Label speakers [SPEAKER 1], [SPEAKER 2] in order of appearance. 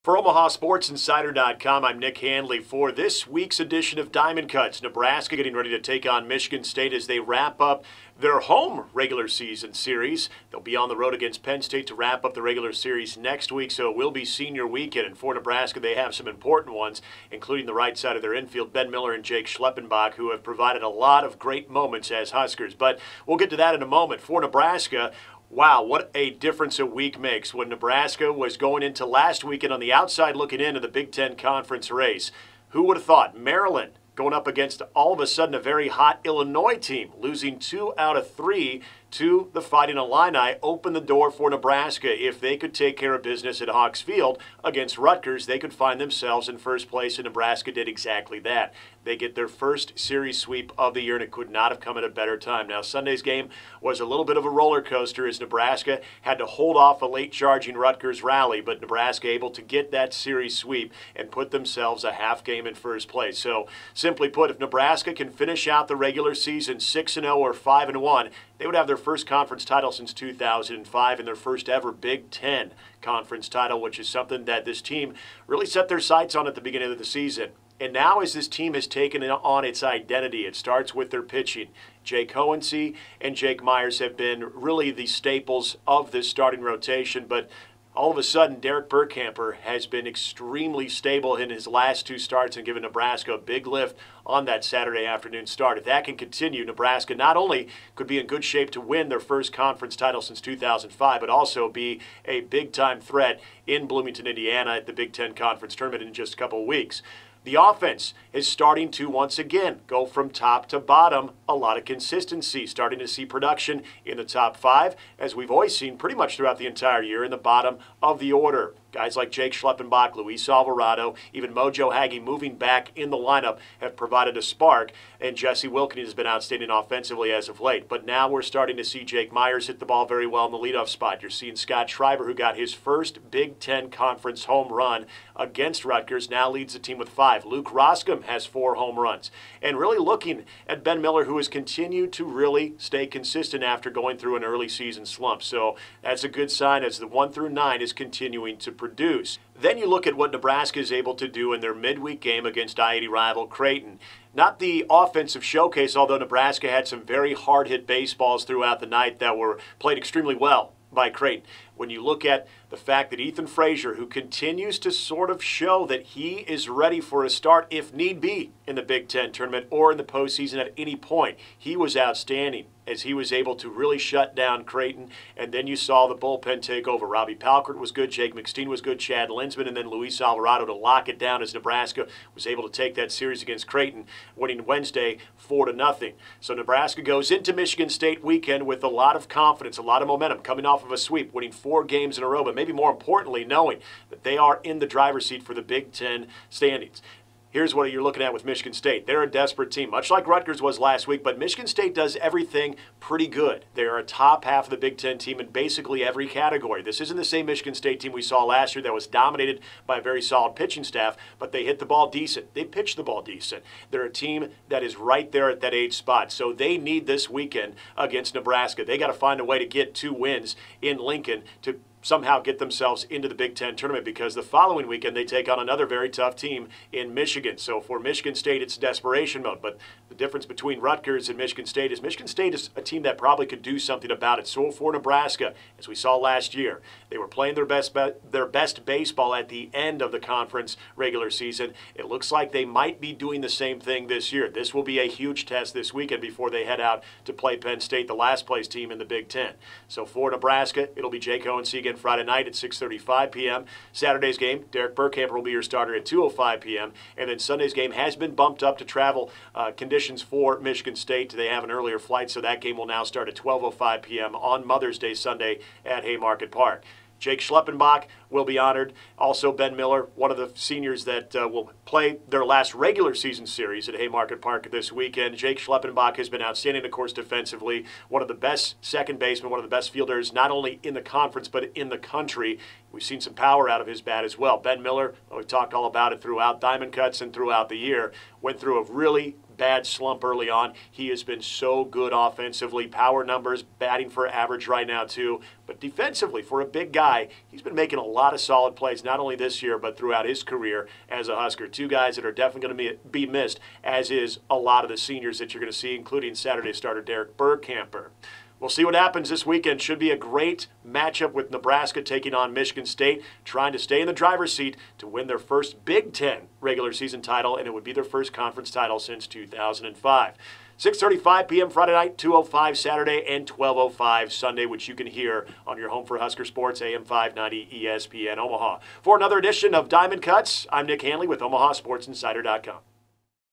[SPEAKER 1] For OmahaSportsInsider.com, I'm Nick Handley for this week's edition of Diamond Cuts. Nebraska getting ready to take on Michigan State as they wrap up their home regular season series. They'll be on the road against Penn State to wrap up the regular series next week, so it will be senior weekend. And for Nebraska, they have some important ones, including the right side of their infield, Ben Miller and Jake Schleppenbach, who have provided a lot of great moments as Huskers. But we'll get to that in a moment. For Nebraska, wow, what a difference a week makes when Nebraska was going into last weekend on the outside looking into the Big Ten Conference race. Who would have thought? Maryland going up against all of a sudden a very hot Illinois team, losing 2 out of 3 to the Fighting Illini, opened the door for Nebraska. If they could take care of business at Hawks Field against Rutgers, they could find themselves in first place, and Nebraska did exactly that. They get their first series sweep of the year, and it could not have come at a better time. Now, Sunday's game was a little bit of a roller coaster as Nebraska had to hold off a late charging Rutgers rally, but Nebraska able to get that series sweep and put themselves a half game in first place. So, simply put, if Nebraska can finish out the regular season 6-0 or 5-1, they would have their first conference title since 2005 and their first ever Big Ten conference title, which is something that this team really set their sights on at the beginning of the season. And now as this team has taken on its identity, it starts with their pitching. Jake Hohensee and Jake Myers have been really the staples of this starting rotation, but all of a sudden, Derek Burkhamper has been extremely stable in his last 2 starts and given Nebraska a big lift on that Saturday afternoon start. If that can continue, Nebraska not only could be in good shape to win their first conference title since 2005, but also be a big-time threat in Bloomington, Indiana at the Big Ten Conference Tournament in just a couple of weeks. The offense is starting to once again go from top to bottom, a lot of consistency, starting to see production in the top 5, as we've always seen pretty much throughout the entire year in the bottom of the order. Guys like Jake Schleppenbach, Luis Alvarado, even Mojo Hagge moving back in the lineup have provided a spark, and Jesse Wilkins has been outstanding offensively as of late. But now we're starting to see Jake Myers hit the ball very well in the leadoff spot. You're seeing Scott Schreiber, who got his first Big Ten Conference home run against Rutgers, now leads the team with 5. Luke Roscom has 4 home runs. And really looking at Ben Miller, who has continued to really stay consistent after going through an early season slump. So that's a good sign as the 1 through 9 is continuing to produce. Then you look at what Nebraska is able to do in their midweek game against I-80 rival Creighton. Not the offensive showcase, although Nebraska had some very hard-hit baseballs throughout the night that were played extremely well by Creighton. When you look at the fact that Ethan Frazier, who continues to sort of show that he is ready for a start if need be in the Big Ten tournament or in the postseason at any point, he was outstanding as he was able to really shut down Creighton. And then you saw the bullpen take over. Robbie Palkert was good, Jake McSteen was good, Chad Linsman, and then Luis Alvarado to lock it down as Nebraska was able to take that series against Creighton, winning Wednesday 4-0. So Nebraska goes into Michigan State weekend with a lot of confidence, a lot of momentum, coming off of a sweep, winning 4 games in a row, but maybe more importantly, knowing that they are in the driver's seat for the Big Ten standings. Here's what you're looking at with Michigan State. They're a desperate team, much like Rutgers was last week, but Michigan State does everything pretty good. They're a top half of the Big Ten team in basically every category. This isn't the same Michigan State team we saw last year that was dominated by a very solid pitching staff, but they hit the ball decent. They pitch the ball decent. They're a team that is right there at that 8th spot, so they need this weekend against Nebraska. They got to find a way to get 2 wins in Lincoln to somehow get themselves into the Big Ten tournament, because the following weekend they take on another very tough team in Michigan. So for Michigan State, it's desperation mode. But the difference between Rutgers and Michigan State is a team that probably could do something about it. So for Nebraska, as we saw last year, they were playing their best baseball at the end of the conference regular season. It looks like they might be doing the same thing this year. This will be a huge test this weekend before they head out to play Penn State, the last place team in the Big Ten. So for Nebraska, it'll be Jake Hohensee again Friday night at 6:35 p.m. Saturday's game, Derek Burkhamper will be your starter at 2:05 p.m. And then Sunday's game has been bumped up to travel conditions for Michigan State. They have an earlier flight, so that game will now start at 12:05 p.m. on Mother's Day Sunday at Haymarket Park. Jake Schleppenbach will be honored. Also, Ben Miller, one of the seniors that will play their last regular season series at Haymarket Park this weekend. Jake Schleppenbach has been outstanding, of course, defensively. One of the best second basemen, one of the best fielders, not only in the conference but in the country. We've seen some power out of his bat as well. Ben Miller, we've talked all about it throughout Diamond Cuts and throughout the year, went through a really bad slump early on. He has been so good offensively. Power numbers, batting for average right now too. But defensively, for a big guy, he's been making a lot of solid plays, not only this year, but throughout his career as a Husker. Two guys that are definitely going to be missed, as is a lot of the seniors that you're going to see, including Saturday starter Derek Burkamper. We'll see what happens this weekend. Should be a great matchup with Nebraska taking on Michigan State, trying to stay in the driver's seat to win their first Big Ten regular season title, and it would be their first conference title since 2005. 6:35 p.m. Friday night, 2:05 Saturday, and 12:05 Sunday, which you can hear on your home for Husker Sports, AM 590 ESPN Omaha. For another edition of Diamond Cuts, I'm Nick Handley with OmahaSportsInsider.com.